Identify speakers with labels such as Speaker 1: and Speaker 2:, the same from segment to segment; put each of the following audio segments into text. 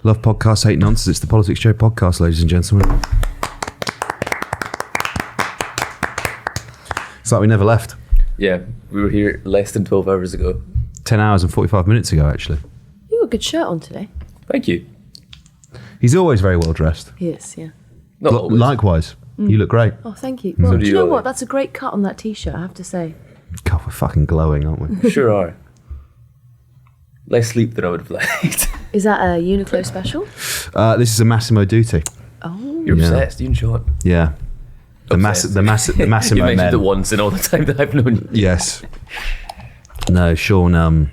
Speaker 1: Love podcasts, hate nonsense. It's the PoliticsJOE podcast, ladies and gentlemen. It's like we never left.
Speaker 2: Yeah, we were here less than 12 hours ago.
Speaker 1: 10 hours and 45 minutes ago, actually.
Speaker 3: You got a good shirt on today.
Speaker 2: Thank you.
Speaker 1: He's always very well dressed.
Speaker 3: He is, yeah.
Speaker 2: Not always.
Speaker 1: Likewise. You look great.
Speaker 3: Oh, thank you. Well,
Speaker 2: So
Speaker 3: do
Speaker 2: do
Speaker 3: you know
Speaker 2: you,
Speaker 3: what?
Speaker 2: Ollie.
Speaker 3: That's a great cut on that T-shirt, I have to say.
Speaker 1: God, we're fucking glowing, aren't we?
Speaker 2: Sure are. Less sleep than I would have liked.
Speaker 3: Is that a Uniqlo special?
Speaker 1: This is a Massimo Dutti.
Speaker 3: Oh.
Speaker 2: You're
Speaker 1: Yeah.
Speaker 2: obsessed, you and Sean.
Speaker 1: Yeah. The
Speaker 2: Obsessed.
Speaker 1: Massimo
Speaker 2: You mentioned
Speaker 1: men.
Speaker 2: it once in all the time that I've known you.
Speaker 1: Yes. No, Sean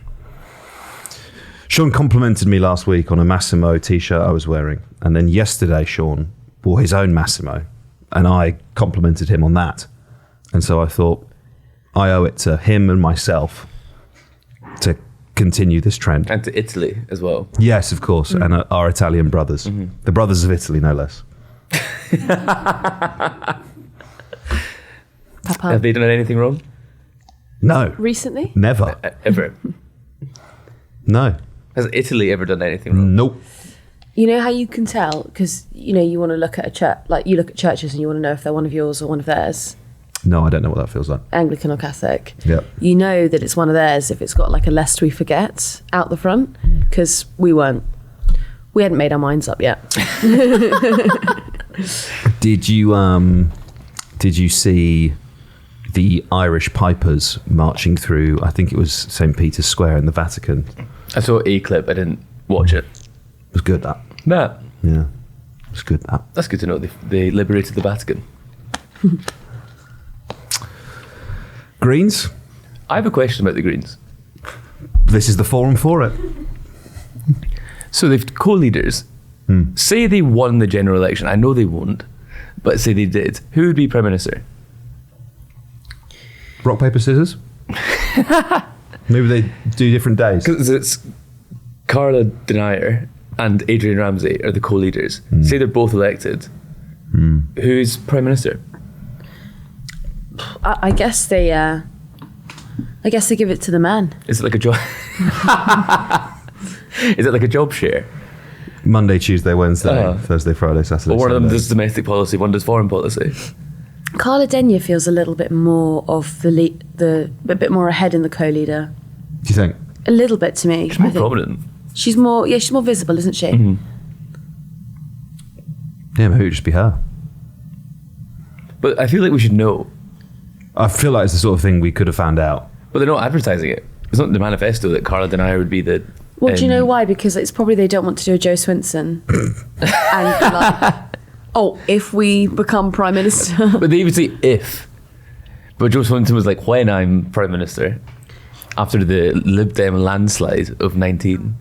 Speaker 1: complimented me last week on a Massimo t-shirt I was wearing. And then yesterday, Sean wore his own Massimo. And I complimented him on that. And so I thought, I owe it to him and myself to continue this trend.
Speaker 2: And to Italy as well.
Speaker 1: Yes, of course. And our Italian brothers. The brothers of Italy, no less.
Speaker 3: Papa.
Speaker 2: Have they done anything wrong?
Speaker 1: No.
Speaker 3: Recently?
Speaker 1: Never.
Speaker 2: Ever?
Speaker 1: No.
Speaker 2: Has Italy ever done anything wrong?
Speaker 1: Nope.
Speaker 3: You know how you can tell? Because, you know, you want to look at a church, like you look at churches and you want to know if they're one of yours or one of theirs,
Speaker 1: No, I don't know what that feels like.
Speaker 3: Anglican or Catholic.
Speaker 1: Yep.
Speaker 3: You know that it's one of theirs if it's got like a lest we forget out the front, because we weren't. We hadn't made our minds up yet.
Speaker 1: Did you see the Irish pipers marching through, I think it was St. Peter's Square in the Vatican?
Speaker 2: I saw a clip, I didn't watch it.
Speaker 1: It was good, that.
Speaker 2: Nah,
Speaker 1: Yeah. It was good, that.
Speaker 2: that's good to know. They liberated the Vatican.
Speaker 1: Greens?
Speaker 2: I have a question about the Greens.
Speaker 1: This is the forum for it.
Speaker 2: So they've co-leaders. Say they won the general election. I know they won't, but say they did. Who would be Prime Minister?
Speaker 1: Rock, paper, scissors? Maybe they do different days.
Speaker 2: Because it's Carla Denier and Adrian Ramsey are the co-leaders. Say they're both elected. Who's Prime Minister?
Speaker 3: I guess they give it to the man.
Speaker 2: Is it like a job? Is it like a job share?
Speaker 1: Monday, Tuesday, Wednesday,
Speaker 2: Oh.
Speaker 1: Thursday, Friday, Saturday,
Speaker 2: Or one of them
Speaker 1: Sunday.
Speaker 2: does domestic policy, one does foreign policy.
Speaker 3: Carla Denyer feels a little bit more of a bit more ahead in the co-leader.
Speaker 1: Do you think?
Speaker 3: A little bit to me.
Speaker 2: She's more
Speaker 3: I think.
Speaker 2: prominent.
Speaker 3: She's more visible, isn't she?
Speaker 1: Yeah, maybe it would just be her.
Speaker 2: But I feel like we should know.
Speaker 1: I feel like it's the sort of thing we could have found out.
Speaker 2: But they're not advertising it. It's not in the manifesto that Carla Denier would be the...
Speaker 3: Well, do you know why? Because it's probably they don't want to do a Joe Swinson. And like, if we become Prime Minister.
Speaker 2: But they even say if. But Joe Swinson was like, when I'm Prime Minister, after the Lib Dem landslide of 19.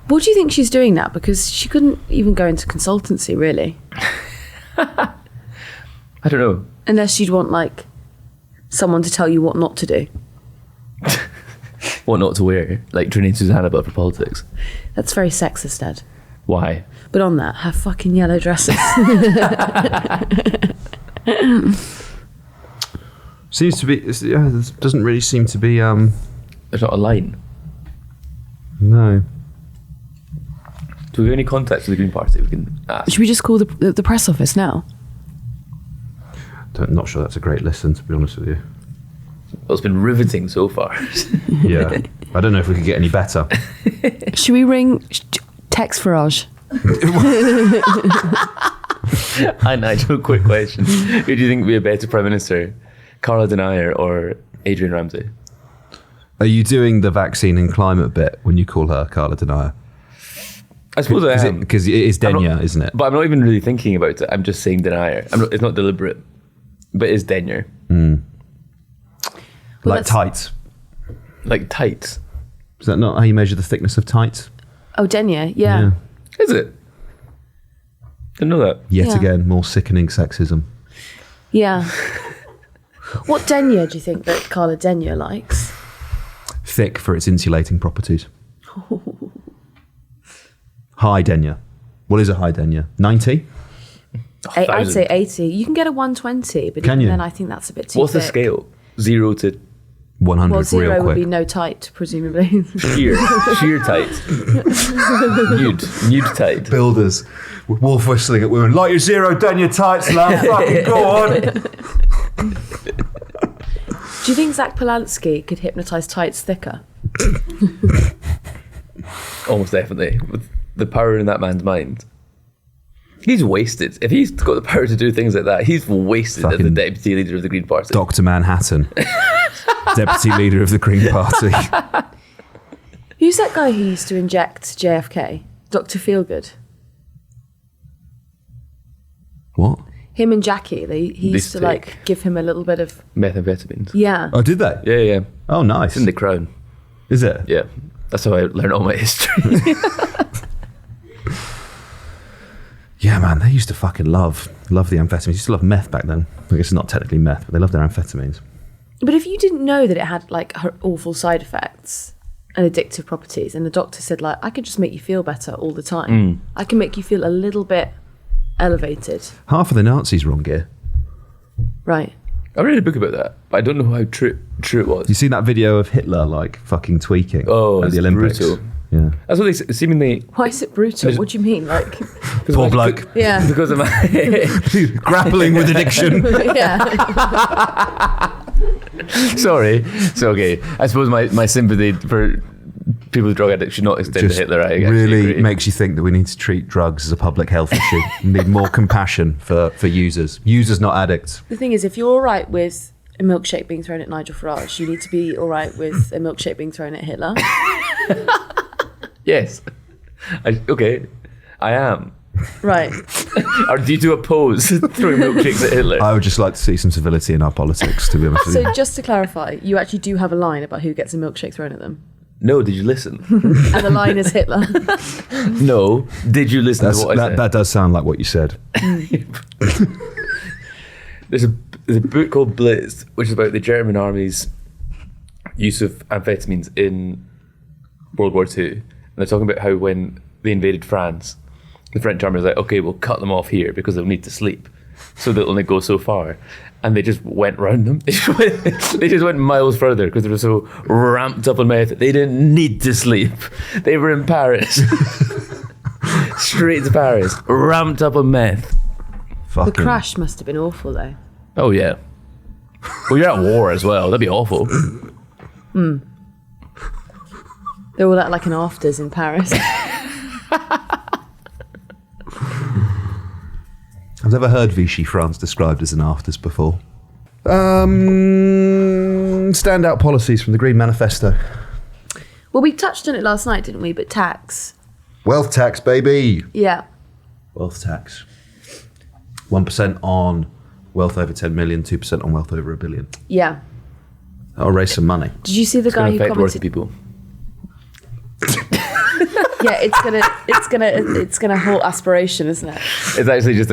Speaker 3: What do you think she's doing now? Because she couldn't even go into consultancy, really.
Speaker 2: I don't know.
Speaker 3: Unless you'd want, like, someone to tell you what not to do.
Speaker 2: What not to wear. Like Trinity Susanna, but for politics.
Speaker 3: That's very sexist, Dad.
Speaker 2: Why?
Speaker 3: But on that, have fucking yellow dresses.
Speaker 1: Seems to be, there doesn't really seem to be,
Speaker 2: There's not a line.
Speaker 1: no.
Speaker 2: Do we have any contacts with the Green Party we can ask?
Speaker 3: Should we just call the press office now?
Speaker 1: Not sure that's a great listen, to be honest with you.
Speaker 2: Well, it's been riveting so far.
Speaker 1: Yeah. I don't know if we could get any better.
Speaker 3: Should we ring Tex Farage?
Speaker 2: Hi Nigel, quick question. Who do you think would be a better Prime Minister? Carla Denier or Adrian Ramsey?
Speaker 1: Are you doing the vaccine and climate bit when you call her Carla Denier?
Speaker 2: I suppose I am.
Speaker 1: Because it is
Speaker 2: I'm not-
Speaker 1: Denier, isn't it?
Speaker 2: But I'm not even really thinking about it. I'm just saying Denier. It's not deliberate. But it's Denier.
Speaker 3: Well,
Speaker 1: like tights.
Speaker 2: Like tights.
Speaker 1: Is that not how you measure the thickness of tights?
Speaker 3: Oh, Denyer, yeah.
Speaker 2: Is it? Didn't know that.
Speaker 1: Yet
Speaker 3: Yeah.
Speaker 1: again, more sickening sexism.
Speaker 3: Yeah. What Denyer do you think that Carla Denyer likes?
Speaker 1: Thick for its insulating properties. High Denier. What is a high Denier? 90?
Speaker 3: I'd
Speaker 2: 1,000.
Speaker 3: say 80. You can get a 120, but
Speaker 1: Can
Speaker 3: even
Speaker 1: you?
Speaker 3: then I think that's a bit too
Speaker 2: What's the
Speaker 3: thick.
Speaker 2: scale? 0 to
Speaker 1: 100
Speaker 3: Well, zero
Speaker 1: real
Speaker 3: would
Speaker 1: quick.
Speaker 3: be no tight, presumably.
Speaker 2: Sheer tight. Nude tight.
Speaker 1: Builders, wolf whistling at women. Like your zero, down your tights, love. Fucking go on.
Speaker 3: Do you think Zach Polanski could hypnotise tights thicker?
Speaker 2: Almost definitely. With the power in that man's mind. He's wasted. If he's got the power to do things like that, he's wasted as the
Speaker 1: Fucking
Speaker 2: deputy leader of the Green Party.
Speaker 1: Dr. Manhattan, deputy leader of the Green Party.
Speaker 3: Who's that guy who used to inject JFK? Dr. Feelgood.
Speaker 1: What?
Speaker 3: Him and Jackie, he used to like give him a little bit of...
Speaker 2: Methamphetamines.
Speaker 3: Yeah.
Speaker 1: Oh, did they?
Speaker 2: Yeah.
Speaker 1: Oh, nice.
Speaker 2: It's in The Crown.
Speaker 1: Is it?
Speaker 2: Yeah. That's how I learned all my history.
Speaker 1: Yeah, man, they used to fucking love the amphetamines. They used to love meth back then. I guess it's not technically meth, but they loved their amphetamines.
Speaker 3: But if you didn't know that it had like awful side effects and addictive properties, and the doctor said like, I can just make you feel better all the time. I can make you feel a little bit elevated.
Speaker 1: Half of the Nazis were on gear.
Speaker 3: Right.
Speaker 2: I read a book about that, but I don't know how true it was.
Speaker 1: You seen that video of Hitler like fucking tweaking
Speaker 2: Oh,
Speaker 1: at the
Speaker 2: it's
Speaker 1: Olympics?
Speaker 2: brutal.
Speaker 1: Yeah.
Speaker 2: That's what they seemingly...
Speaker 3: Why is it brutal? What do you mean? Like,
Speaker 1: Poor bloke.
Speaker 3: yeah.
Speaker 2: Because of my...
Speaker 1: Grappling with addiction.
Speaker 3: Yeah.
Speaker 2: Sorry. So, okay. I suppose my sympathy for people with drug addicts should not extend to Hitler. I
Speaker 1: really
Speaker 2: agree.
Speaker 1: makes you think that we need to treat drugs as a public health issue. We need more compassion for users. Users, not addicts.
Speaker 3: The thing is, if you're all right with a milkshake being thrown at Nigel Farage, you need to be all right with a milkshake being thrown at Hitler.
Speaker 2: Yes. Okay. I am.
Speaker 3: Right.
Speaker 2: Or do you do oppose throwing milkshakes at Hitler?
Speaker 1: I would just like to see some civility in our politics, to be honest with you.
Speaker 3: So just to clarify, you actually do have a line about who gets a milkshake thrown at them.
Speaker 2: No, did you listen?
Speaker 3: And the line is Hitler.
Speaker 2: No, did you listen to what I said?
Speaker 1: That does sound like what you said.
Speaker 2: There's a book called Blitz, which is about the German army's use of amphetamines in World War II. And they're talking about how when they invaded France, the French army was like, okay, we'll cut them off here because they'll need to sleep. So they'll only go so far. And they just went round them. They just went miles further because they were so ramped up on meth. They didn't need to sleep. They were in Paris. Straight to Paris. Ramped up on meth.
Speaker 3: The crash must have been awful, though.
Speaker 2: Oh, yeah. Well, you're at war as well. That'd be awful.
Speaker 3: They're all at like an afters in Paris.
Speaker 1: I've never heard Vichy France described as an afters before. Standout policies from the Green Manifesto.
Speaker 3: Well, we touched on it last night, didn't we? But tax.
Speaker 1: Wealth tax, baby.
Speaker 3: Yeah.
Speaker 1: Wealth tax. 1% on wealth over 10 million, 2% on wealth over $1 billion.
Speaker 3: Yeah.
Speaker 1: That'll raise some money.
Speaker 3: Did you see the guy who
Speaker 2: affect working
Speaker 3: commented?
Speaker 2: people.
Speaker 3: Yeah, it's gonna halt aspiration, isn't it?
Speaker 2: It's actually just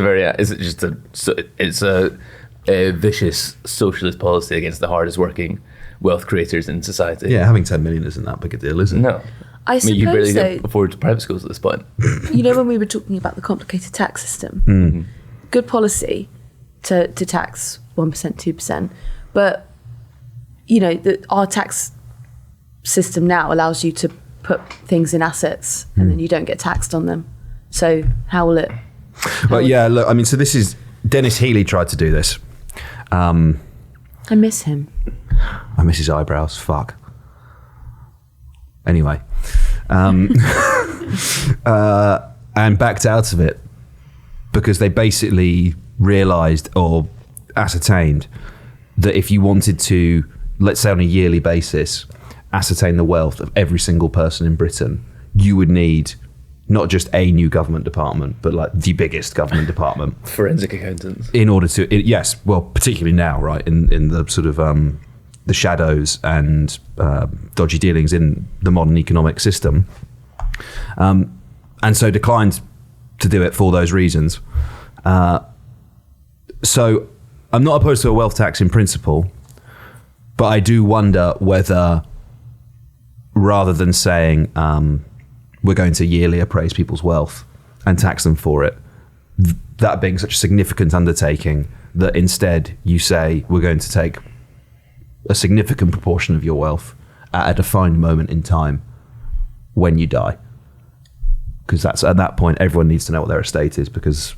Speaker 2: it's a vicious socialist policy against the hardest working wealth creators in society.
Speaker 1: Yeah, having 10 million isn't that big a deal, is it?
Speaker 2: No.
Speaker 3: I
Speaker 2: mean, you barely
Speaker 3: suppose
Speaker 2: can afford private schools at this point.
Speaker 3: You know, when we were talking about the complicated tax system, good policy to tax 1%, 2%, but you know, our tax system now allows you to put things in assets and then you don't get taxed on them. So how will it?
Speaker 1: Well, yeah, look, I mean, so this is, Dennis Healey tried to do this.
Speaker 3: I miss him.
Speaker 1: I miss his eyebrows, fuck. Anyway. And backed out of it because they basically realised or ascertained that if you wanted to, let's say on a yearly basis, ascertain the wealth of every single person in Britain, you would need not just a new government department, but like the biggest government department.
Speaker 2: Forensic accountants.
Speaker 1: In order to, yes, well, particularly now, right, in the sort of the shadows and dodgy dealings in the modern economic system. And so declined to do it for those reasons. So I'm not opposed to a wealth tax in principle, but I do wonder whether, rather than saying we're going to yearly appraise people's wealth and tax them for it, that being such a significant undertaking, that instead you say we're going to take a significant proportion of your wealth at a defined moment in time when you die. Because that's at that point, everyone needs to know what their estate is, because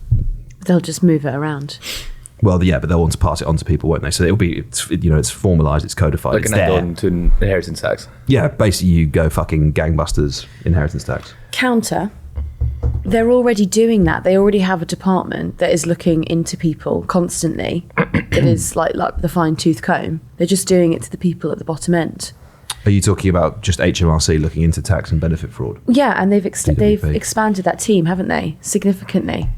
Speaker 3: They'll just move it around.
Speaker 1: well, yeah, but they'll want to pass it on to people, won't they? So it'll be, it's formalised, it's codified,
Speaker 2: Like
Speaker 1: it's
Speaker 2: an
Speaker 1: there.
Speaker 2: add-on to an inheritance tax.
Speaker 1: Yeah, basically you go fucking gangbusters inheritance tax.
Speaker 3: Counter, they're already doing that. They already have a department that is looking into people constantly. That is like the fine-tooth comb. They're just doing it to the people at the bottom end.
Speaker 1: Are you talking about just HMRC looking into tax and benefit fraud?
Speaker 3: Yeah, and they've
Speaker 1: DWP.
Speaker 3: expanded that team, haven't they? Significantly.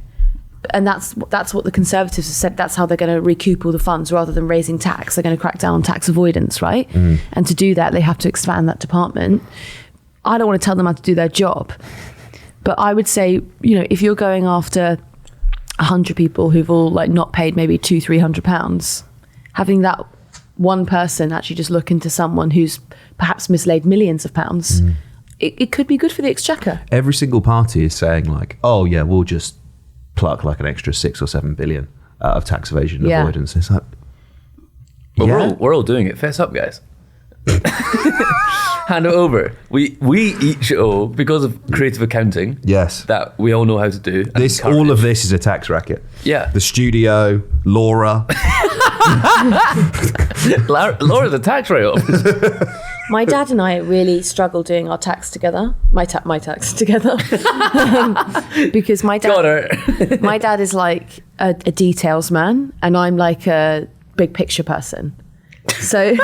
Speaker 3: And that's what the Conservatives have said. That's how they're going to recoup all the funds rather than raising tax. They're going to crack down on tax avoidance, right? And to do that, they have to expand that department. I don't want to tell them how to do their job. But I would say, if you're going after 100 people who've all like not paid maybe £200-300, having that one person actually just look into someone who's perhaps mislaid millions of pounds, it could be good for the exchequer.
Speaker 1: Every single party is saying like, oh yeah, we'll just pluck like an extra 6 or 7 billion out of tax evasion and avoidance. It's like,
Speaker 2: But
Speaker 1: yeah.
Speaker 2: we're all doing it. Fess up, guys. Hand it over. We each owe, because of creative accounting,
Speaker 1: Yes.
Speaker 2: that we all know how to do. and
Speaker 1: This
Speaker 2: encourage.
Speaker 1: all of this is a tax racket.
Speaker 2: Yeah.
Speaker 1: The studio, Laura.
Speaker 2: Laura's a tax write-off.
Speaker 3: My dad and I really struggle doing our tax together. My tax together. Because my
Speaker 2: Got
Speaker 3: dad,
Speaker 2: her.
Speaker 3: my dad is like a details man, and I'm like a big picture person. So,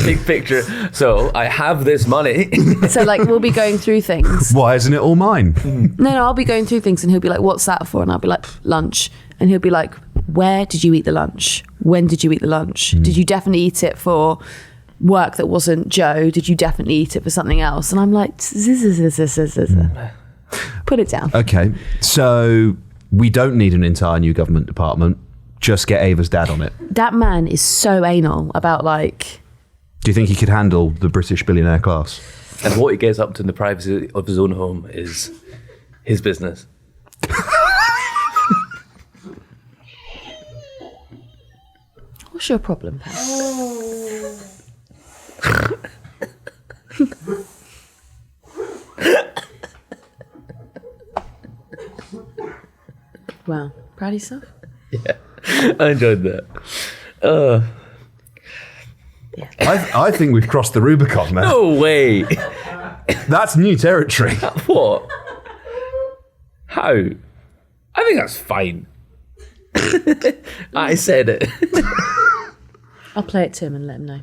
Speaker 2: Big picture. So I have this money.
Speaker 3: so like we'll be going through things.
Speaker 1: Why isn't it all mine?
Speaker 3: No, I'll be going through things, and he'll be like, "What's that for?" And I'll be like, "Lunch." And he'll be like, "Where did you eat the lunch? When did you eat the lunch? Did you definitely eat it for work that wasn't Joe? Did you definitely eat it for something else?" And I'm like, "Put it down."
Speaker 1: Okay, so we don't need an entire new government department. Just get Ava's dad on it.
Speaker 3: That man is so anal about like.
Speaker 1: Do you think he could handle the British billionaire class?
Speaker 2: And what he gets up to in the privacy of his own home is his business.
Speaker 3: What's your problem, pal? Wow, proud of yourself?
Speaker 2: Yeah. I enjoyed that.
Speaker 1: I think we've crossed the Rubicon, man.
Speaker 2: No way.
Speaker 1: That's new territory.
Speaker 2: What? How? I think that's fine. I said it.
Speaker 3: I'll play it to him and let him know.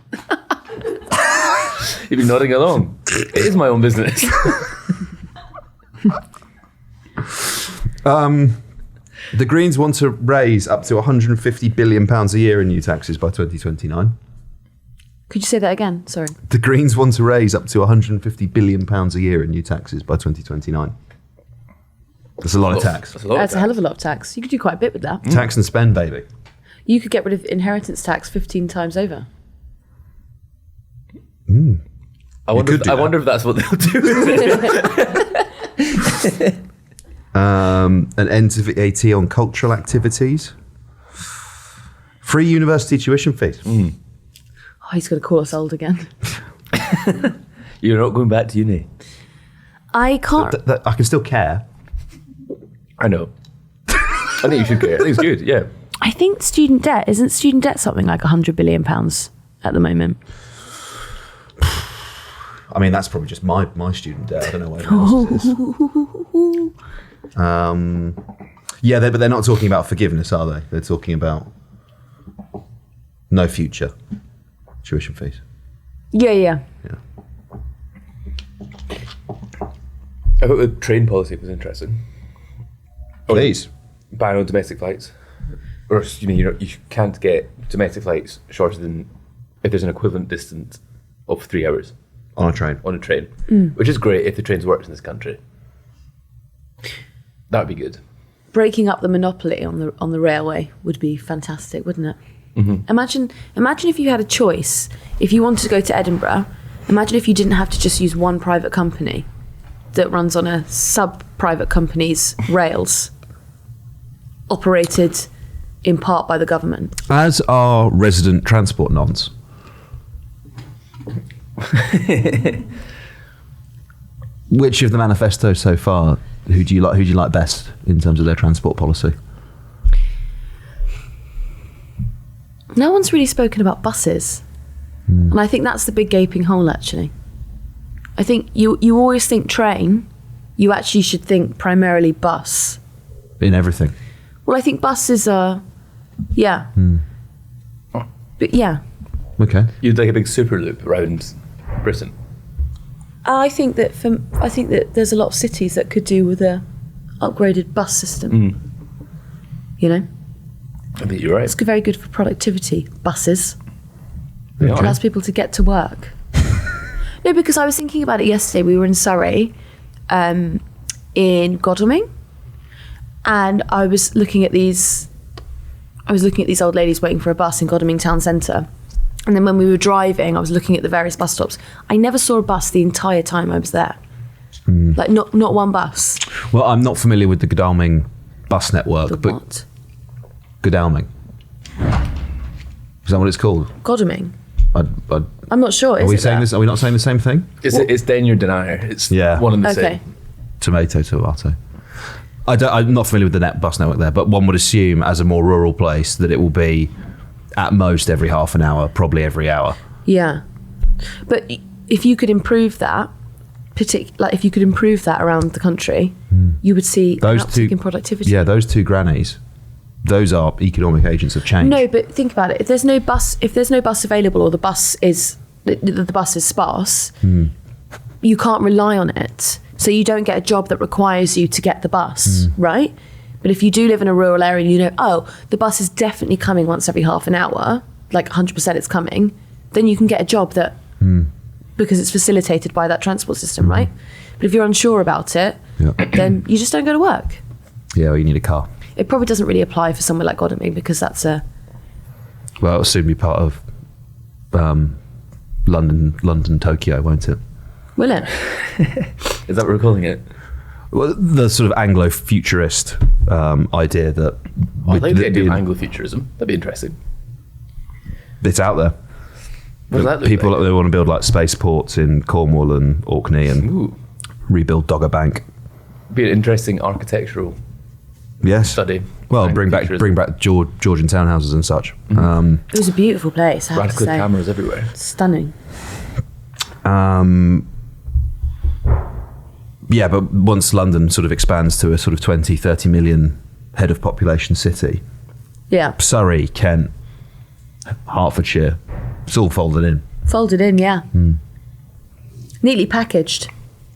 Speaker 2: You've been nodding along. It is my own business.
Speaker 1: The Greens want to raise up to £150 billion a year in new taxes by 2029.
Speaker 3: Could you say that again? Sorry.
Speaker 1: The Greens want to raise up to £150 billion a year in new taxes by 2029. That's a lot of tax.
Speaker 2: That's a lot
Speaker 3: That's
Speaker 2: of
Speaker 3: a hell of a lot of tax. You could do quite a bit with that.
Speaker 1: Tax and spend, baby.
Speaker 3: You could get rid of inheritance tax 15 times over.
Speaker 2: I wonder
Speaker 1: could do that.
Speaker 2: if that's what they'll do with it.
Speaker 1: An end to VAT on cultural activities. Free university tuition fees.
Speaker 3: Oh, he's going to call us old again.
Speaker 2: You're not going back to uni.
Speaker 3: I can't.
Speaker 1: I can still care.
Speaker 2: I know. I think you should care. I think it's good, yeah.
Speaker 3: I think isn't student debt something like £100 billion at the moment?
Speaker 1: I mean, that's probably just my student debt. I don't know what else it is. Yeah, but they're not talking about forgiveness, are they? They're talking about no future tuition fees.
Speaker 3: Yeah.
Speaker 2: I thought the train policy was interesting.
Speaker 1: Please.
Speaker 2: Ban on domestic flights. Or, you can't get domestic flights shorter than if there's an equivalent distance of 3 hours
Speaker 1: On a train.
Speaker 2: on a train, which is great if the trains works in this country. That would be good.
Speaker 3: Breaking up the monopoly on the railway would be fantastic, wouldn't it? Imagine if you had a choice. If you wanted to go to Edinburgh, imagine if you didn't have to just use one private company that runs on a sub-private company's rails, operated in part by the government.
Speaker 1: As our resident transport nons, Which of the manifestos so far, who do you like best in terms of their transport policy?
Speaker 3: No one's really spoken about buses. And I think that's the big gaping hole, actually. I think you always think train, you actually should think primarily bus.
Speaker 1: In everything?
Speaker 3: Well, I think buses are, yeah. But yeah.
Speaker 1: Okay.
Speaker 2: You'd like a big super loop around Britain.
Speaker 3: I think that there's a lot of cities that could do with a upgraded bus system. You know?
Speaker 2: I think you're right.
Speaker 3: It's very good for productivity, buses.
Speaker 2: They
Speaker 3: It
Speaker 2: are.
Speaker 3: allows people to get to work. No, because I was thinking about it yesterday. We were in Surrey, in Godalming, and I was looking at these old ladies waiting for a bus in Godalming town centre. And then when we were driving, I was looking at the various bus stops. I never saw a bus the entire time I was there. Like not one bus.
Speaker 1: Well, I'm not familiar with the Godalming bus network,
Speaker 3: The
Speaker 1: but
Speaker 3: what?
Speaker 1: Godalming. Is that what it's called?
Speaker 3: Godalming.
Speaker 1: I,
Speaker 3: I'm not sure.
Speaker 1: are
Speaker 3: Is
Speaker 1: we
Speaker 3: it
Speaker 1: saying
Speaker 3: that?
Speaker 1: this? Are we not saying the same thing?
Speaker 2: It's then or denier. It's
Speaker 1: Yeah.
Speaker 2: one and the
Speaker 3: Okay.
Speaker 2: same.
Speaker 1: Tomato. I'm not familiar with the bus network there, but one would assume as a more rural place that it will be at most every half an hour, probably every hour.
Speaker 3: Yeah, but if you could improve that, if you could improve that around the country, you would see
Speaker 1: Those
Speaker 3: an
Speaker 1: two
Speaker 3: uptick in productivity.
Speaker 1: Yeah, those two grannies, those are economic agents of change.
Speaker 3: No, but think about it. If there's no bus available, or the bus is sparse, you can't rely on it. So you don't get a job that requires you to get the bus, right? But if you do live in a rural area and you know, oh, the bus is definitely coming once every half an hour, like 100% it's coming, then you can get a job that, because it's facilitated by that transport system, right? But if you're unsure about it, then you just don't go to work.
Speaker 1: Yeah, well, you need a car.
Speaker 3: It probably doesn't really apply for somewhere like Godalming because that's a...
Speaker 1: Well, it'll soon be part of London, Tokyo, won't it?
Speaker 3: Will it?
Speaker 2: Is that what we're calling it?
Speaker 1: Well, the sort of Anglo-futurist idea that...
Speaker 2: I like the idea of
Speaker 1: being-
Speaker 2: Anglofuturism. That'd be interesting.
Speaker 1: It's out there.
Speaker 2: What does that look
Speaker 1: People
Speaker 2: like?
Speaker 1: they want to build like spaceports in Cornwall and Orkney and
Speaker 2: Ooh.
Speaker 1: rebuild Dogger Bank.
Speaker 2: Be an interesting architectural
Speaker 1: Yes.
Speaker 2: study.
Speaker 1: Well, bring back
Speaker 2: Anglofuturism.
Speaker 1: Georgian townhouses and such.
Speaker 3: It was a beautiful place, I have to
Speaker 2: Radcliffe
Speaker 3: say.
Speaker 2: cameras everywhere.
Speaker 3: Stunning.
Speaker 1: Yeah, but once London sort of expands to a sort of 20, 30 million head of population city,
Speaker 3: Yeah.
Speaker 1: Surrey, Kent, Hertfordshire, it's all folded in.
Speaker 3: Folded in, yeah. Neatly packaged.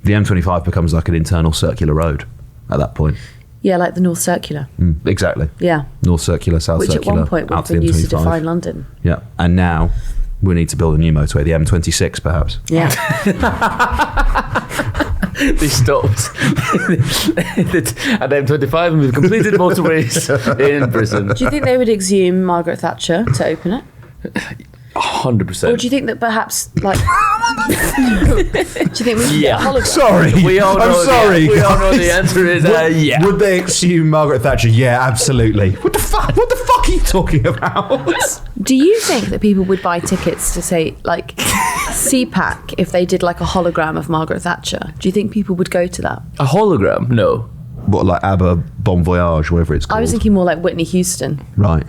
Speaker 1: The M25 becomes like an internal circular road at that point.
Speaker 3: Yeah, like the North Circular.
Speaker 1: Exactly.
Speaker 3: Yeah.
Speaker 1: North Circular, South
Speaker 3: Which
Speaker 1: Circular,
Speaker 3: at one point would
Speaker 1: out
Speaker 3: have
Speaker 1: to the
Speaker 3: been used to
Speaker 1: M25.
Speaker 3: define London.
Speaker 1: Yeah, and now we need to build a new motorway, the M26 perhaps.
Speaker 3: Yeah.
Speaker 2: They stopped at M25 and we've completed motorways in Britain.
Speaker 3: Do you think they would exhume Margaret Thatcher to open it?
Speaker 2: 100%.
Speaker 3: Or do you think that perhaps, like... do you think we should get a hologram?
Speaker 1: Sorry,
Speaker 2: We all know
Speaker 1: I'm sorry.
Speaker 2: We all know the answer is yeah.
Speaker 1: Would they exhume Margaret Thatcher? Yeah, absolutely. What the fuck? What the fuck are you talking about?
Speaker 3: Do you think that people would buy tickets to, say, like, CPAC if they did, like, a hologram of Margaret Thatcher? Do you think people would go to that?
Speaker 2: A hologram? No.
Speaker 1: What, like ABBA Bon Voyage, whatever it's called?
Speaker 3: I was thinking more like Whitney Houston.
Speaker 1: Right.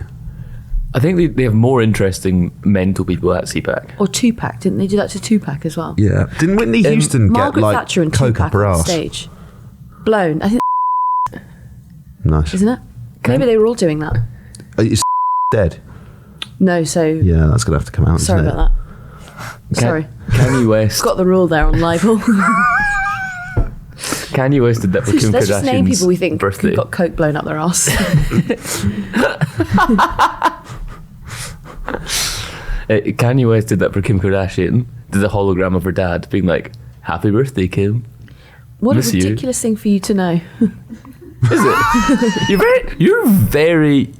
Speaker 2: I think they have more interesting mental people at CPAC.
Speaker 3: Or Tupac. Didn't they do that to Tupac as well?
Speaker 1: Yeah. Didn't Whitney Houston get
Speaker 3: Margaret
Speaker 1: like
Speaker 3: Thatcher and
Speaker 1: coke
Speaker 3: Tupac
Speaker 1: up her
Speaker 3: on
Speaker 1: ass?
Speaker 3: stage. Blown. I think,
Speaker 1: Nice.
Speaker 3: isn't it? Maybe they were all doing that.
Speaker 1: Is
Speaker 3: No,
Speaker 1: dead?
Speaker 3: so...
Speaker 1: Yeah, that's gonna have to come out.
Speaker 3: Sorry
Speaker 1: isn't
Speaker 3: about that.
Speaker 2: Ka-
Speaker 3: Sorry.
Speaker 2: Kanye West.
Speaker 3: Got the rule there on libel.
Speaker 2: Kanye West did that for Kim
Speaker 3: Let's just name
Speaker 2: Kardashian's
Speaker 3: people we think
Speaker 2: birthday.
Speaker 3: got coke blown up their ass.
Speaker 2: Kanye West did that for Kim Kardashian. Did a hologram of her dad being like, "Happy birthday, Kim."
Speaker 3: What
Speaker 2: Miss
Speaker 3: a
Speaker 2: you.
Speaker 3: ridiculous thing for you to know.
Speaker 2: Is it? You're very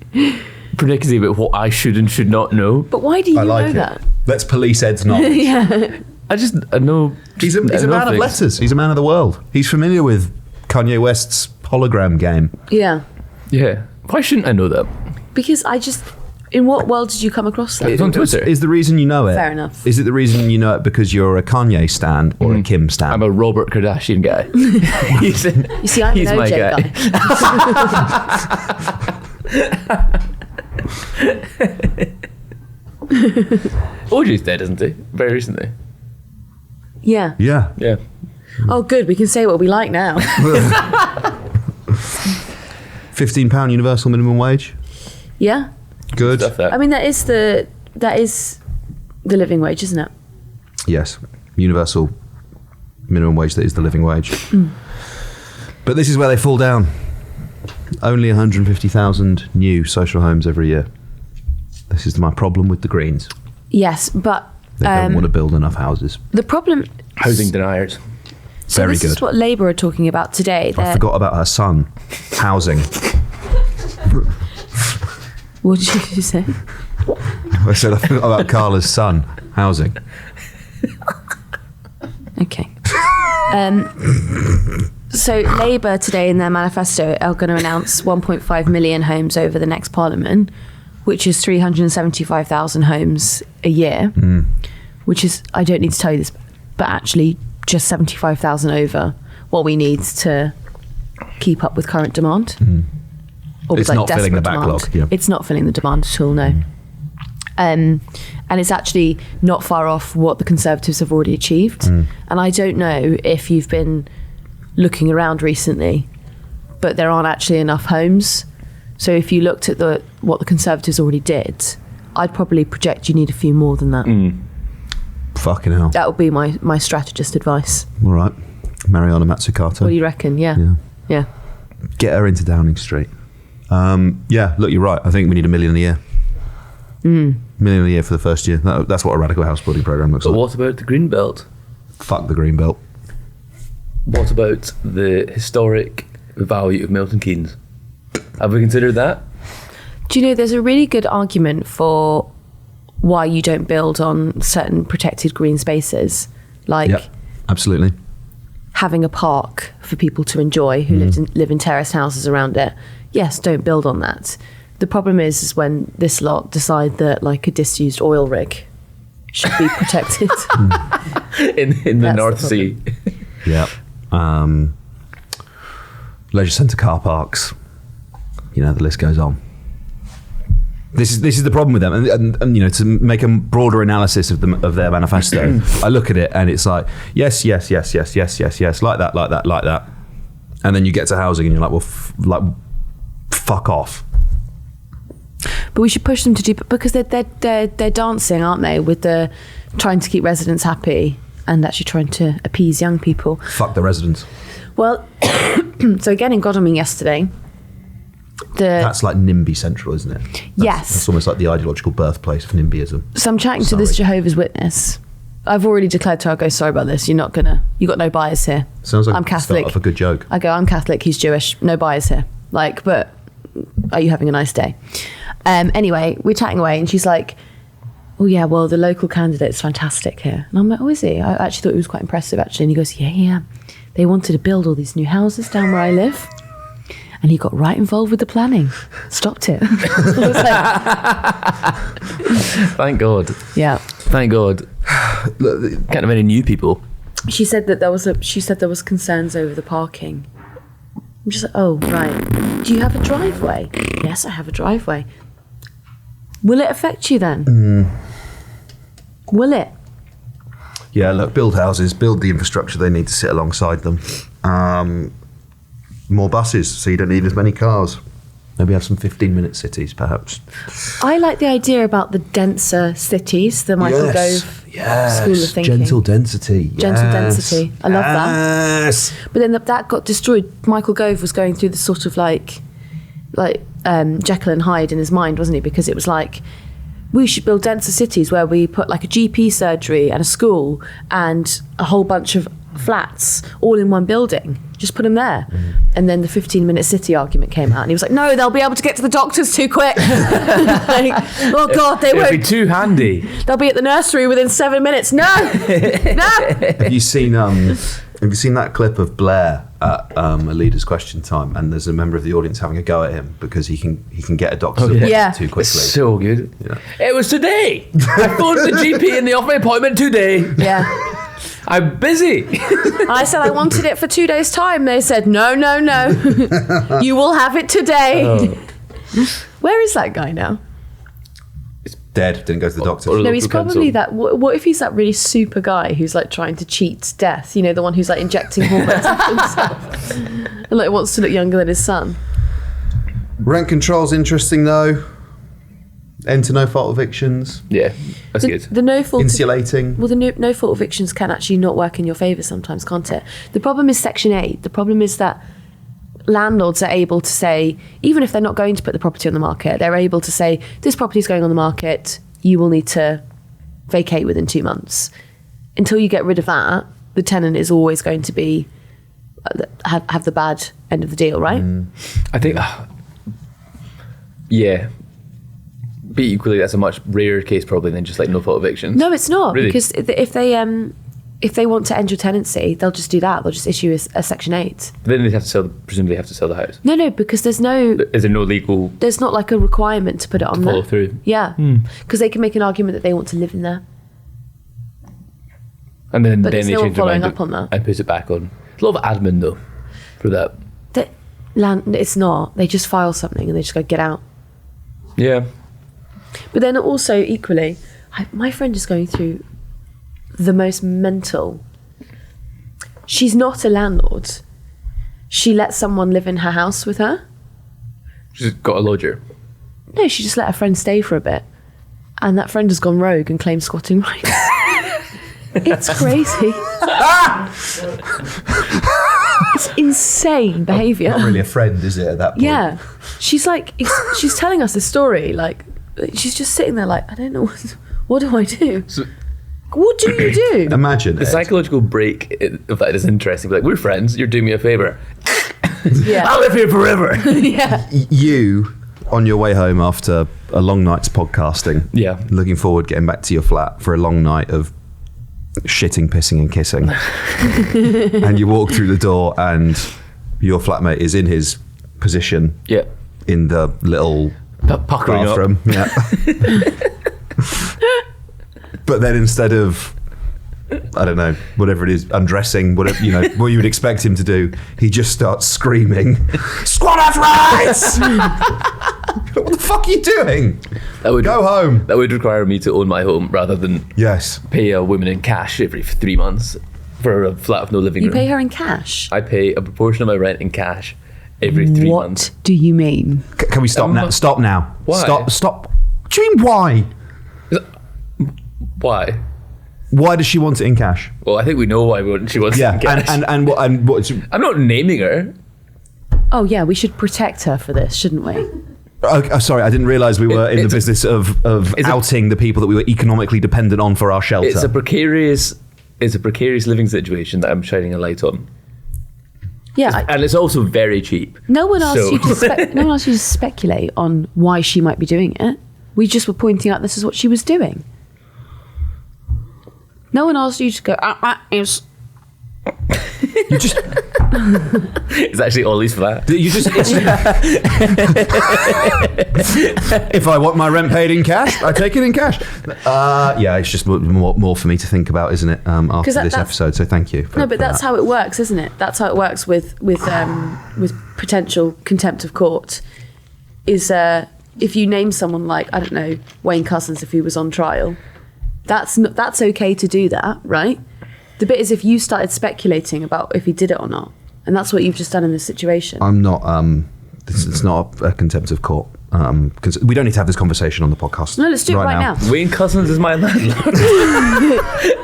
Speaker 2: pernickety about what I should and should not know.
Speaker 3: But why do you know that?
Speaker 1: Let's police Ed's knowledge.
Speaker 3: Yeah.
Speaker 2: I know.
Speaker 1: He's a
Speaker 2: I know
Speaker 1: man of
Speaker 2: things.
Speaker 1: letters. He's a man of the world. He's familiar with Kanye West's hologram game.
Speaker 3: Yeah.
Speaker 2: Yeah. Why shouldn't I know that?
Speaker 3: Because In what world did you come across that?
Speaker 2: It's on Twitter.
Speaker 1: Is the reason you know it?
Speaker 3: Fair enough.
Speaker 1: Is it the reason you know it because you're a Kanye stan or a Kim stan?
Speaker 2: I'm a Robert Kardashian guy.
Speaker 3: You see, I'm an
Speaker 2: my
Speaker 3: OJ guy.
Speaker 2: OJ's dead, isn't he? Very recently.
Speaker 3: Yeah.
Speaker 1: Yeah.
Speaker 2: Yeah.
Speaker 3: Oh, good. We can say what we like now.
Speaker 1: £15 universal minimum wage.
Speaker 3: Yeah.
Speaker 1: Good.
Speaker 2: Stuff that.
Speaker 3: I mean, that is the living wage, isn't it?
Speaker 1: Yes. Universal minimum wage, that is the living wage. But this is where they fall down. Only 150,000 new social homes every year. This is my problem with the Greens.
Speaker 3: Yes, but
Speaker 1: They don't want to build enough houses.
Speaker 3: the problem.
Speaker 2: Housing deniers.
Speaker 3: So
Speaker 1: Very
Speaker 3: this
Speaker 1: good.
Speaker 3: is what Labour are talking about today.
Speaker 1: I forgot about her son. Housing.
Speaker 3: What did you say?
Speaker 1: I said I forgot about Carla's son. Housing.
Speaker 3: Okay. So Labour today in their manifesto are going to announce 1.5 million homes over the next Parliament, which is 375,000 homes a year, which is, I don't need to tell you this, but actually just 75,000 over what we need to keep up with current demand. Or
Speaker 1: It's
Speaker 3: with,
Speaker 1: not filling the
Speaker 3: desperate demand.
Speaker 1: backlog, yeah.
Speaker 3: It's not filling the demand at all, no. And it's actually not far off what the Conservatives have already achieved. And I don't know if you've been looking around recently, but there aren't actually enough homes. So if you looked at what the Conservatives already did, I'd probably project you need a few more than that.
Speaker 1: Fucking hell.
Speaker 3: That would be my strategist advice.
Speaker 1: All right. Mariana Mazzucato.
Speaker 3: What do you reckon? Yeah. Yeah.
Speaker 1: Get her into Downing Street. Yeah, look, you're right. I think we need 1 million a year. Million a year for the first year. That's what a radical house building program looks
Speaker 2: But
Speaker 1: like.
Speaker 2: what about the green belt?
Speaker 1: Fuck the green belt.
Speaker 2: What about the historic value of Milton Keynes? Have we considered that?
Speaker 3: Do you know, there's a really good argument for why you don't build on certain protected green spaces, like
Speaker 1: Yep, absolutely.
Speaker 3: having a park for people to enjoy who live in terraced houses around it. Yes, don't build on that. The problem is when this lot decide that like a disused oil rig should be protected.
Speaker 2: in the
Speaker 3: That's
Speaker 2: North
Speaker 3: the
Speaker 2: Sea.
Speaker 1: Yeah. Leisure centre car parks. You know, the list goes on. This is the problem with them, and you know, to make a broader analysis of their manifesto, I look at it and it's like yes, like that, and then you get to housing and you're like, well, fuck off.
Speaker 3: But we should push them to do, because they're dancing, aren't they, with the trying to keep residents happy and actually trying to appease young people.
Speaker 1: Fuck the residents.
Speaker 3: Well, so again in Godalming yesterday,
Speaker 1: That's like NIMBY Central, isn't it?
Speaker 3: Yes.
Speaker 1: That's almost like the ideological birthplace of NIMBYism.
Speaker 3: so I'm chatting to this Jehovah's Witness. I've already declared to her, I go, sorry about this, you got no bias here.
Speaker 1: Sounds like
Speaker 3: I'm
Speaker 1: the
Speaker 3: Catholic.
Speaker 1: start of a good joke.
Speaker 3: I go, I'm Catholic, he's Jewish, no bias here. Like, but are you having a nice day? Anyway, we're chatting away and she's like, oh yeah, well, the local candidate's fantastic here. And I'm like, oh, is he? I actually thought he was quite impressive, actually. And he goes, yeah. They wanted to build all these new houses down where I live. And he got right involved with the planning. Stopped it. I was like,
Speaker 2: Thank God.
Speaker 3: yeah.
Speaker 2: Thank God. Can't have any new people.
Speaker 3: She said that there was concerns over the parking. I'm just like, oh, right. Do you have a driveway? Yes, I have a driveway. Will it affect you then? Will it?
Speaker 1: Yeah, look, build houses, build the infrastructure they need to sit alongside them. More buses, so you don't need as many cars. Maybe have some 15-minute cities, perhaps.
Speaker 3: I like the idea about the denser cities, the Michael Gove school of thinking.
Speaker 1: Gentle density.
Speaker 3: Gentle density. I love that.
Speaker 1: Yes.
Speaker 3: But then that got destroyed. Michael Gove was going through the sort of like Jekyll and Hyde in his mind, wasn't he? Because it was like, we should build denser cities where we put like a GP surgery and a school and a whole bunch of flats all in one building. Just put them there. And then the 15-minute city argument came out and he was like, no, they'll be able to get to the doctors too quick. Like, oh God, they
Speaker 2: It'd
Speaker 3: won't.
Speaker 2: be too handy.
Speaker 3: They'll be at the nursery within 7 minutes. No.
Speaker 1: Have you seen Have you seen that clip of Blair at a leader's question time, and there's a member of the audience having a go at him because he can get a doctor's appointment
Speaker 3: Yeah.
Speaker 1: too quickly?
Speaker 2: It's so good.
Speaker 1: Yeah.
Speaker 2: It was today. I phoned the GP and they offered me an appointment today.
Speaker 3: Yeah.
Speaker 2: I'm busy.
Speaker 3: I said I wanted it for 2 days' time. They said, no. You will have it today.
Speaker 2: Oh.
Speaker 3: Where is that guy now?
Speaker 1: Dead, didn't go to the doctor.
Speaker 2: Or-
Speaker 3: No, he's
Speaker 2: Local
Speaker 3: probably
Speaker 2: council.
Speaker 3: that. What if he's that really super guy who's like trying to cheat death? You know, the one who's like injecting hormones into himself and like wants to look younger than his son.
Speaker 1: Rent control's interesting though. End to no fault evictions.
Speaker 2: Yeah, that's good.
Speaker 3: The no fault.
Speaker 1: Insulating.
Speaker 3: Well, the no fault evictions can actually not work in your favour sometimes, can't it? The problem is Section 8. The problem is that landlords are able to say, even if they're not going to put the property on the market, they're able to say, this property is going on the market, you will need to vacate within 2 months. Until you get rid of that, the tenant is always going to be have the bad end of the deal, right?
Speaker 2: I think, yeah. But equally, that's a much rarer case probably than just like no fault evictions.
Speaker 3: No, it's not,
Speaker 2: Really?
Speaker 3: because if they want to end your tenancy, they'll just do that. They'll just issue a Section 8.
Speaker 2: Then they have to sell. Presumably, have to sell the house.
Speaker 3: No, because there's not like a requirement to put it on
Speaker 2: follow
Speaker 3: there.
Speaker 2: through?
Speaker 3: Yeah, because they can make an argument that they want to live in there.
Speaker 2: And then
Speaker 3: But
Speaker 2: they
Speaker 3: there's no
Speaker 2: change their
Speaker 3: following
Speaker 2: mind
Speaker 3: up on that.
Speaker 2: and put it back on. It's a lot of admin though for that.
Speaker 3: It's not. They just file something and they just go get out.
Speaker 2: Yeah.
Speaker 3: But then also equally, my friend is going through the most mental. She's not a landlord. She let someone live in her house with her.
Speaker 2: She's got a lodger.
Speaker 3: No, she just let her friend stay for a bit. And that friend has gone rogue and claimed squatting rights. It's crazy. It's insane behaviour.
Speaker 1: Not really a friend, is it, at that point?
Speaker 3: Yeah. She's like, she's telling us this story. Like, she's just sitting there like, I don't know, what do I do?
Speaker 2: So-
Speaker 3: What do you do?
Speaker 1: Imagine
Speaker 2: The
Speaker 1: it.
Speaker 2: psychological break of that is interesting. Like, we're friends. You're doing me a favour.
Speaker 3: Yeah.
Speaker 2: I'll live here forever.
Speaker 3: Yeah.
Speaker 1: You, on your way home after a long night's podcasting,
Speaker 2: Yeah.
Speaker 1: looking forward getting back to your flat for a long night of shitting, pissing and kissing. And you walk through the door and your flatmate is in his position
Speaker 2: Yeah.
Speaker 1: in the little
Speaker 2: Puckering up.
Speaker 1: bathroom. Yeah. But then instead of, I don't know, whatever it is, undressing, whatever, you know, what you would expect him to do, he just starts screaming, "Squatters' rights!" What the fuck are you doing? Go home.
Speaker 2: That would require me to own my home rather than
Speaker 1: Yes.
Speaker 2: pay a woman in cash every 3 months for a flat with no living
Speaker 3: You
Speaker 2: room.
Speaker 3: pay her in cash?
Speaker 2: I pay a proportion of my rent in cash every 3 months.
Speaker 3: What do you mean?
Speaker 1: Can we stop now? Stop now.
Speaker 2: Why?
Speaker 1: Stop. What do you mean why?
Speaker 2: Why?
Speaker 1: Why does she want it in cash?
Speaker 2: Well, I think we know why she wants it
Speaker 1: Yeah,
Speaker 2: in cash.
Speaker 1: and what?
Speaker 2: I'm not naming her.
Speaker 3: Oh, yeah, we should protect her for this, shouldn't we?
Speaker 1: Oh, sorry, I didn't realise we were in the
Speaker 2: It's a-
Speaker 1: business of
Speaker 2: it's a-
Speaker 1: outing the people that we were economically dependent on for our shelter.
Speaker 2: It's a precarious living situation that I'm shining a light on.
Speaker 3: Yeah.
Speaker 2: And it's also very cheap.
Speaker 3: No one asked
Speaker 2: So-
Speaker 3: you to no one asked you to speculate on why she might be doing it. We just were pointing out this is what she was doing. No one asked you to go, is...
Speaker 1: You just,
Speaker 2: It's actually Ollie's flat.
Speaker 1: you just. If I want my rent paid in cash, I take it in cash. Yeah, it's just more for me to think about, isn't it? After this
Speaker 3: that's-
Speaker 1: episode, so thank you.
Speaker 3: No, but that's how it works, isn't it? That's how it works with potential contempt of court. Is if you name someone like, I don't know, Wayne Couzens, if he was on trial, that's okay to do that, right? The bit is if you started speculating about if he did it or not, and that's what you've just done in this situation.
Speaker 1: I'm not. It's not a contempt of court. Because we don't need to have this conversation on the podcast.
Speaker 3: No, let's do it right now.
Speaker 2: Wayne Couzens is my landlord.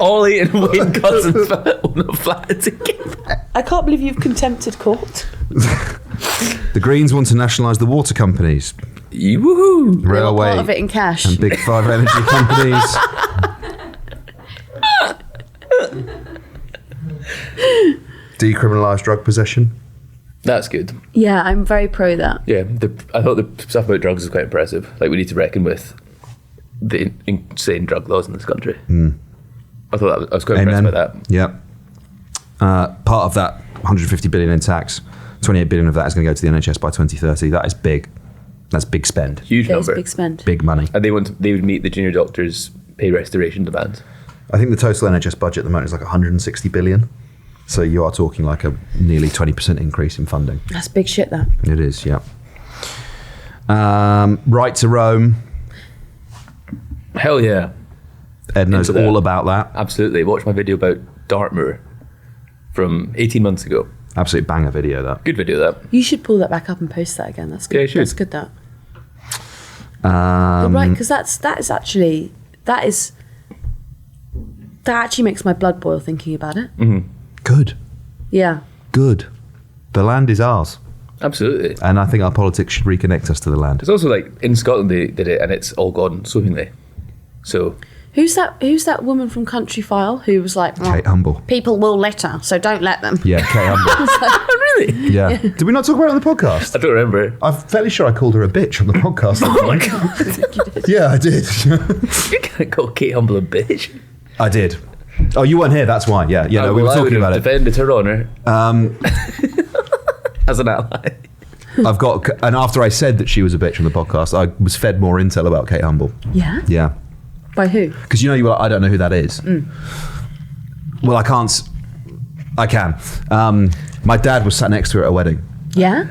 Speaker 2: Ollie and Wayne Couzens own a flat together.
Speaker 3: I can't believe you've contempted court.
Speaker 1: The Greens want to nationalise the water companies,
Speaker 2: Woohoo!
Speaker 1: railway,
Speaker 3: Part of it in cash.
Speaker 1: and big five energy companies. Decriminalise drug possession.
Speaker 2: That's good.
Speaker 3: Yeah, I'm very pro that.
Speaker 2: Yeah, I thought the stuff about drugs is quite impressive. Like, we need to reckon with the insane drug laws in this country. I thought I was quite impressed by that.
Speaker 1: Yep. Part of that 150 billion in tax, 28 billion of that is going to go to the NHS by 2030. That is big. That's big spend.
Speaker 2: Huge
Speaker 3: There's
Speaker 2: number.
Speaker 3: big spend.
Speaker 1: Big money.
Speaker 2: And they would meet the junior doctors' pay restoration demands.
Speaker 1: I think the total NHS budget at the moment is like 160 billion. So you are talking like a nearly 20% increase in funding.
Speaker 3: That's big shit, that.
Speaker 1: It is, yeah. Right to Rome.
Speaker 2: Hell yeah.
Speaker 1: Ed knows
Speaker 2: Into that.
Speaker 1: all about that.
Speaker 2: Absolutely. Watch my video about Dartmoor from 18 months ago.
Speaker 1: Absolute banger video, that.
Speaker 2: Good video, that.
Speaker 3: You should pull that back up and post that again. That's good.
Speaker 2: Yeah, you should.
Speaker 3: That's good, that. Right, because that actually makes my blood boil thinking about it.
Speaker 1: Good.
Speaker 3: Yeah.
Speaker 1: Good. The land is ours.
Speaker 2: Absolutely.
Speaker 1: And I think our politics should reconnect us to the land.
Speaker 2: It's also like in Scotland they did it and it's all gone swimmingly. So
Speaker 3: Who's that woman from Country File who was like,
Speaker 1: Kate Humble.
Speaker 3: people will litter, so don't let them.
Speaker 1: Yeah, Kate Humble.
Speaker 2: really?
Speaker 1: Yeah. Did we not talk about it on the podcast?
Speaker 2: I don't remember.
Speaker 1: I'm fairly sure I called her a bitch on the podcast.
Speaker 2: Oh my god.
Speaker 1: Yeah, I did.
Speaker 2: You can't call Kate Humble a bitch.
Speaker 1: I did. Oh, you weren't here, that's why. Yeah, we were
Speaker 2: I would
Speaker 1: talking
Speaker 2: have
Speaker 1: about it.
Speaker 2: defended her honour as an ally.
Speaker 1: I've got, and after I said that she was a bitch on the podcast, I was fed more intel about Kate Humble.
Speaker 3: Yeah?
Speaker 1: Yeah.
Speaker 3: By who?
Speaker 1: Because you were like, I don't know who that is. Well, I can't. I can. My dad was sat next to her at a wedding
Speaker 3: Yeah?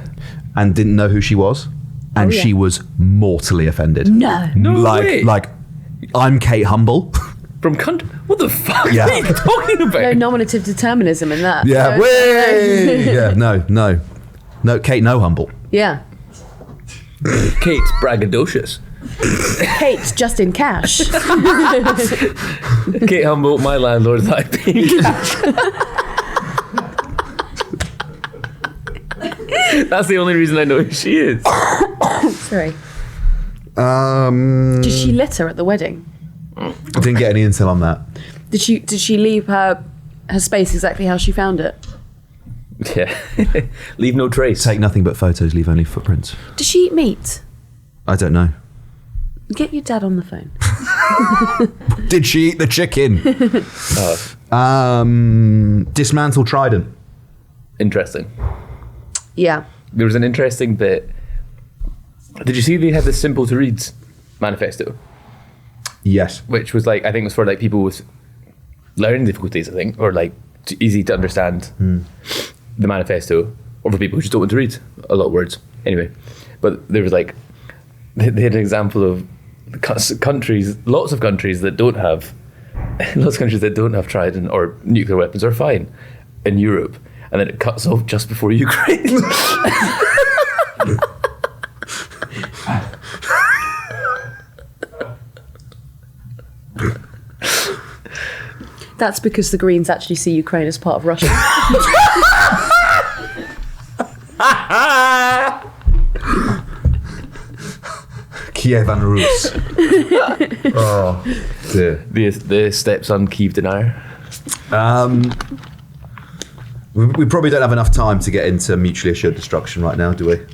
Speaker 1: and didn't know who she was, and
Speaker 3: yeah.
Speaker 1: she was mortally offended.
Speaker 3: No.
Speaker 2: No way.
Speaker 1: Like, I'm Kate Humble.
Speaker 2: From country? What the fuck
Speaker 1: Yeah.
Speaker 2: are you talking about?
Speaker 3: No nominative determinism in that.
Speaker 1: Yeah.
Speaker 3: So-
Speaker 1: Way. Yeah. No. Kate, no humble.
Speaker 3: Yeah.
Speaker 2: Kate's braggadocious.
Speaker 3: Kate, just in cash.
Speaker 2: Kate Humble, my landlord that I pay cash. That's the only reason I know who she is.
Speaker 3: Sorry.
Speaker 1: Did
Speaker 3: Did she litter at the wedding?
Speaker 1: I didn't get any intel on that.
Speaker 3: Did she leave her space exactly how she found it?
Speaker 2: Yeah. Leave no trace.
Speaker 1: Take nothing but photos, leave only footprints.
Speaker 3: Did she eat meat?
Speaker 1: I don't know.
Speaker 3: Get your dad on the phone.
Speaker 1: Did she eat the chicken? Dismantle Trident.
Speaker 2: Interesting.
Speaker 3: Yeah.
Speaker 2: There was an interesting bit. Did you see they had this simple to read manifesto?
Speaker 1: Yes.
Speaker 2: Which was like, I think it was for like people with learning difficulties, I think, or like easy to understand the manifesto, or for people who just don't want to read a lot of words. Anyway, but there was like, they had an example of countries, lots of countries that don't have Trident or nuclear weapons are fine in Europe, and then it cuts off just before Ukraine.
Speaker 3: That's because the Greens actually see Ukraine as part of Russia.
Speaker 1: Kiev and Rus. Oh, dear.
Speaker 2: The stepson Kiev denier.
Speaker 1: We probably don't have enough time to get into mutually assured destruction right now, do we?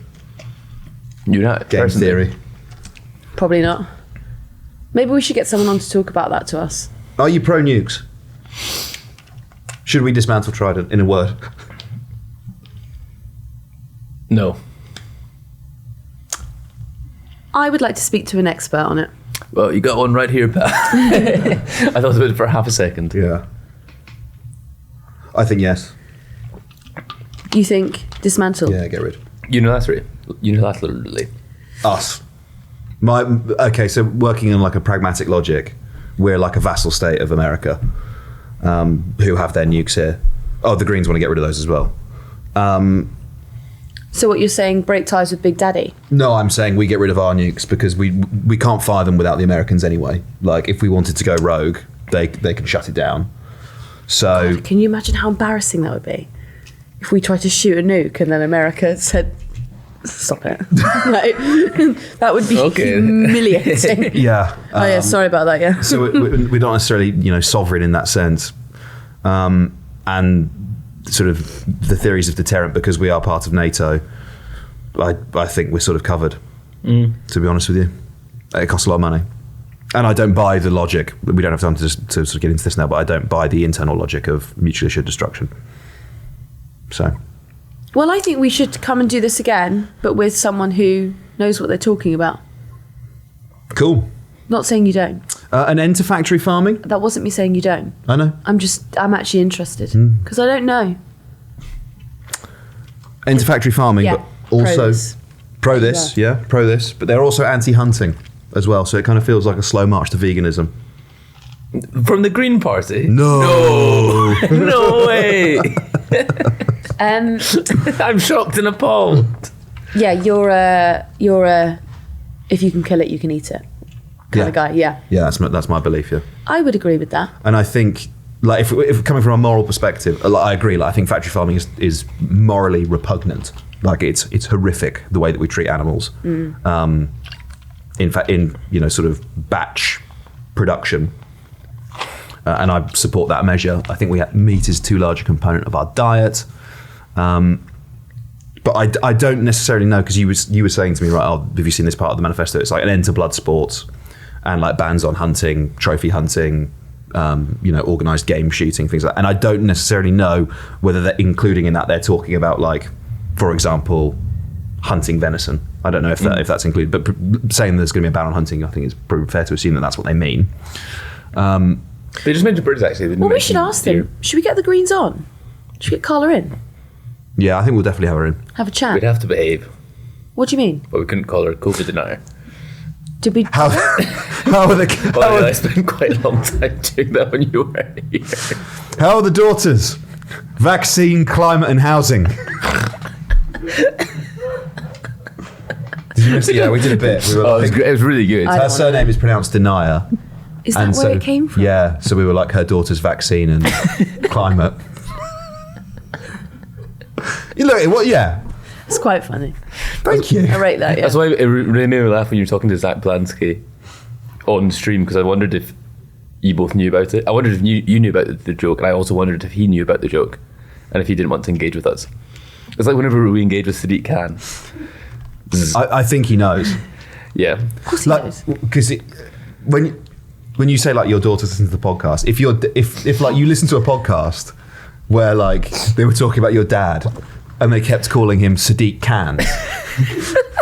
Speaker 2: You're not
Speaker 1: Game
Speaker 2: personally.
Speaker 1: theory.
Speaker 3: Probably not. Maybe we should get someone on to talk about that to us.
Speaker 1: Are you pro nukes? Should we dismantle Trident, in a word?
Speaker 2: No.
Speaker 3: I would like to speak to an expert on it.
Speaker 2: Well, you got one right here, Pat. I thought about it for half a second.
Speaker 1: Yeah. I think yes.
Speaker 3: You think dismantle?
Speaker 1: Yeah, get rid.
Speaker 2: Unilaterally.
Speaker 1: Us. Okay, so working on like a pragmatic logic, we're like a vassal state of America, who have their nukes here. Oh, the Greens want to get rid of those as well.
Speaker 3: So what you're saying, break ties with Big Daddy?
Speaker 1: No, I'm saying we get rid of our nukes because we can't fire them without the Americans anyway. Like, if we wanted to go rogue, they can shut it down. So
Speaker 3: Can you imagine how embarrassing that would be? If we tried to shoot a nuke and then America said, stop it. Like, that would be humiliating.
Speaker 1: yeah.
Speaker 3: Oh yeah, sorry about that, yeah.
Speaker 1: So we're not necessarily, sovereign in that sense. And sort of the theories of deterrent, because we are part of NATO, I think we're sort of covered, to be honest with you. It costs a lot of money. And I don't buy the logic. We don't have time to sort of get into this now, but I don't buy the internal logic of mutually assured destruction. So,
Speaker 3: Well, I think we should come and do this again, but with someone who knows what they're talking about.
Speaker 1: cool.
Speaker 3: Not saying you don't.
Speaker 1: An end to factory farming?
Speaker 3: That wasn't me saying you don't.
Speaker 1: I know.
Speaker 3: I'm actually interested because I don't know.
Speaker 1: End to factory farming,
Speaker 3: Yeah,
Speaker 1: but also pro this, but they're also anti-hunting as well. So it kind of feels like a slow march to veganism.
Speaker 2: From the Green Party?
Speaker 1: No.
Speaker 2: No way. I'm shocked and appalled.
Speaker 3: Yeah, you're a if you can kill it, you can eat it kind of guy. Yeah,
Speaker 1: Yeah, that's my belief. Yeah,
Speaker 3: I would agree with that.
Speaker 1: and I think like if coming from a moral perspective, like, I agree. Like I think factory farming is morally repugnant. Like it's horrific the way that we treat animals. In fact, in sort of batch production. And I support that measure. I think meat is too large a component of our diet. But I don't necessarily know, because you were saying to me, right, have you seen this part of the manifesto? It's like an end to blood sports and like bans on hunting, trophy hunting, organised game shooting, things like that. And I don't necessarily know whether they're including in that, they're talking about like, for example, hunting venison. I don't know if that's included, but saying there's going to be a ban on hunting, I think it's pretty fair to assume that that's what they mean.
Speaker 2: They just mentioned birds, actually.
Speaker 3: Well, we should ask them. Should we get the Greens on? Should we get Carla in?
Speaker 1: Yeah, I think we'll definitely have her in.
Speaker 3: Have a chat.
Speaker 2: We'd have to behave,
Speaker 3: What do you mean?
Speaker 2: but we couldn't call her a COVID denier.
Speaker 3: Did we?
Speaker 1: How are the
Speaker 2: Well, I spent quite a long time doing that when you were here.
Speaker 1: how are the daughters? Vaccine, climate, and housing. Did you miss it? Yeah, we did a bit. We were
Speaker 2: Oh, it was,
Speaker 1: like,
Speaker 2: it was really good.
Speaker 3: I-
Speaker 1: her surname is pronounced Denier.
Speaker 3: Is that where it came from?
Speaker 1: Yeah, so we were like her daughter's vaccine and climate. You look, what? Yeah,
Speaker 3: It's quite funny.
Speaker 1: thank you.
Speaker 3: I rate that. Yeah.
Speaker 2: That's why it really made me laugh when you were talking to Zach Blansky on stream, because I wondered if you both knew about it. I wondered if you knew about the joke, and I also wondered if he knew about the joke and if he didn't want to engage with us. It's like whenever we engage with Sadiq Khan.
Speaker 1: I think he knows.
Speaker 2: Yeah.
Speaker 3: Of course he
Speaker 1: Like,
Speaker 3: knows.
Speaker 1: because when you say like your daughter listens to the podcast, if like you listen to a podcast where like they were talking about your dad and they kept calling him Sadiq Khan,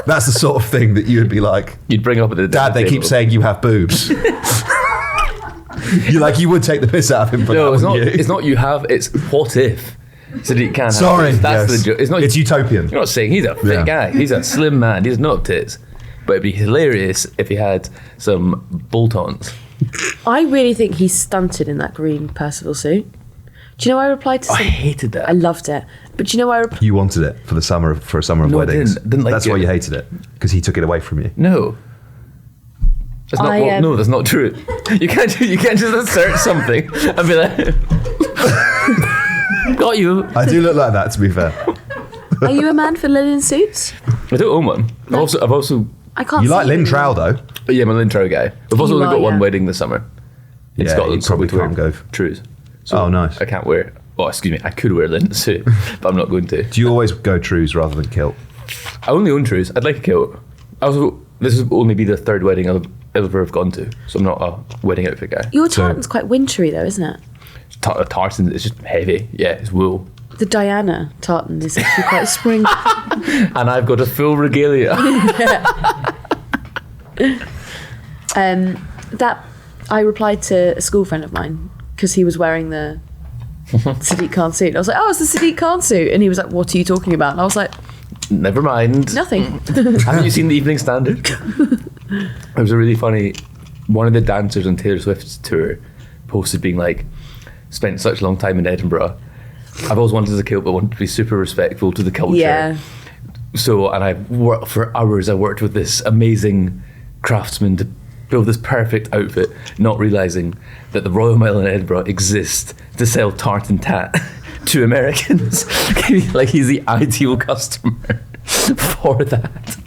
Speaker 1: that's the sort of thing that you would be like,
Speaker 2: You'd bring up at the
Speaker 1: Dad, they keep
Speaker 2: table.
Speaker 1: saying you have boobs. You would take the piss out of him for
Speaker 2: No,
Speaker 1: that,
Speaker 2: it's not.
Speaker 1: wouldn't you?
Speaker 2: It's not. You have. It's what if Sadiq Khan.
Speaker 1: Sorry,
Speaker 2: has, that's
Speaker 1: yes.
Speaker 2: the joke. It's not.
Speaker 1: It's utopian.
Speaker 2: You're not saying he's a fit
Speaker 1: Yeah.
Speaker 2: guy. He's a slim man. He's not tits. But it'd be hilarious if he had some bolt-ons.
Speaker 3: I really think he's stunted in that green Percival suit. Do you know I replied to
Speaker 2: I
Speaker 3: some?
Speaker 2: hated that.
Speaker 3: I loved it. But do you know I replied?
Speaker 1: You wanted it for a summer of
Speaker 2: No, I
Speaker 1: weddings.
Speaker 2: didn't like
Speaker 1: That's
Speaker 2: it.
Speaker 1: why you hated it, because he took it away from you.
Speaker 2: No. That's not.
Speaker 3: I,
Speaker 2: no, that's not true. You can't just assert something and be like, "Got you."
Speaker 1: I do look like that, to be fair.
Speaker 3: Are you a man for linen suits?
Speaker 2: I don't own one. I've also.
Speaker 3: I can't.
Speaker 1: You
Speaker 3: see
Speaker 1: like Lynn
Speaker 3: you.
Speaker 1: Trow, though.
Speaker 2: Yeah, I'm a Lintro guy. We've also
Speaker 3: You
Speaker 2: only
Speaker 3: are,
Speaker 2: got one
Speaker 3: yeah.
Speaker 2: wedding this summer in
Speaker 1: Yeah,
Speaker 2: Scotland.
Speaker 1: you
Speaker 2: so
Speaker 1: probably
Speaker 2: we wear
Speaker 1: can't go.
Speaker 2: Trews. So
Speaker 1: Oh, nice.
Speaker 2: I can't wear. Oh, excuse me. I could wear a linen suit, but I'm not going to.
Speaker 1: Do you always go trews rather than kilt?
Speaker 2: I only own Trews. I'd like a kilt. This will only be the third wedding I'll ever have gone to, so I'm not a wedding outfit guy.
Speaker 3: Your
Speaker 1: So-
Speaker 3: tartan's quite wintry though, isn't it?
Speaker 2: Tartan is just heavy. Yeah, it's wool.
Speaker 3: The Diana tartan is actually quite spring.
Speaker 2: And I've got a full regalia.
Speaker 3: That I replied to a school friend of mine because he was wearing the Sadiq Khan suit. I was like, "Oh, it's the Sadiq Khan suit," and he was like, "What are you talking about?" And I was like,
Speaker 2: Never mind.
Speaker 3: "Nothing."
Speaker 2: Haven't you seen the Evening Standard? It was a really funny. One of the dancers on Taylor Swift's tour posted being like, spent such a long time in Edinburgh. I've always wanted a kilt, but wanted to be super respectful to the culture.
Speaker 3: Yeah.
Speaker 2: So, and I worked for hours. I worked with this amazing craftsman to build this perfect outfit, not realizing that the Royal Mile in Edinburgh exists to sell tartan tat to Americans. Like he's the ideal customer for that.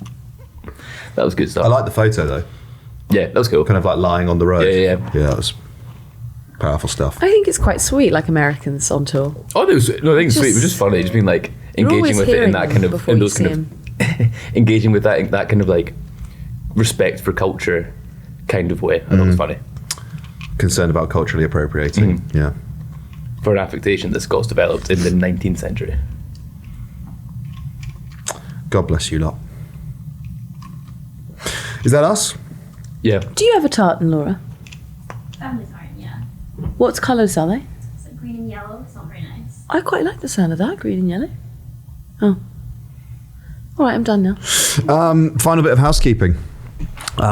Speaker 2: That was good stuff.
Speaker 1: I like the photo, though.
Speaker 2: Yeah, that was cool.
Speaker 1: Kind of like lying on the road.
Speaker 2: Yeah.
Speaker 1: Yeah, that was powerful stuff.
Speaker 3: I think it's quite sweet, like Americans on tour.
Speaker 2: Oh, no, I think it's sweet. It was
Speaker 3: Just-
Speaker 2: just funny. Just being like
Speaker 3: You're
Speaker 2: engaging
Speaker 3: always
Speaker 2: with it in
Speaker 3: hearing
Speaker 2: that
Speaker 3: them
Speaker 2: kind of,
Speaker 3: before
Speaker 2: in
Speaker 3: you
Speaker 2: those
Speaker 3: see
Speaker 2: kind of, engaging with that kind of like respect for culture kind of way. I thought it was funny.
Speaker 1: Concerned about culturally appropriating. Yeah.
Speaker 2: For an affectation that Scots developed in the 19th century.
Speaker 1: God bless you lot. Is that us?
Speaker 2: Yeah.
Speaker 3: Do you have a tartan, Laura?
Speaker 4: Family time, yeah.
Speaker 3: What colours are they?
Speaker 4: So green and yellow, it's not very nice.
Speaker 3: I quite like the sound of that, green and yellow. Oh. All right, I'm done now.
Speaker 1: Final bit of housekeeping.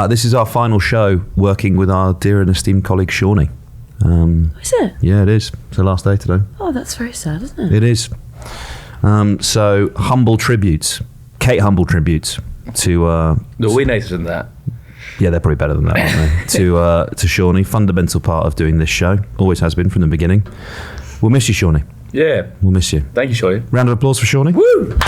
Speaker 1: This is our final show working with our dear and esteemed colleague Shawnee.
Speaker 3: Is it?
Speaker 1: Yeah, it is. It's the last day today.
Speaker 3: Oh, that's very sad, isn't it?
Speaker 1: It is. So humble tributes, Kate humble tributes to.
Speaker 2: No, way nicer than that.
Speaker 1: Yeah, they're probably better than that, aren't they? To Shawnee, fundamental part of doing this show. Always has been from the beginning. We'll miss you, Shawnee.
Speaker 2: Yeah.
Speaker 1: We'll miss you.
Speaker 2: Thank you, Shawnee.
Speaker 1: Round of applause for Shawnee.
Speaker 2: Woo!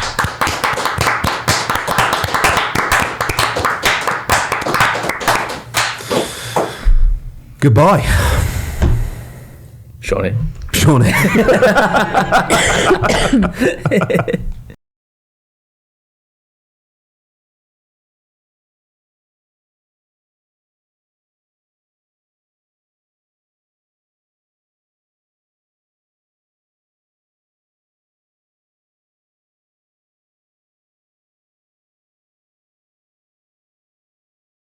Speaker 1: Goodbye,
Speaker 2: Shawnee.
Speaker 1: Shawnee.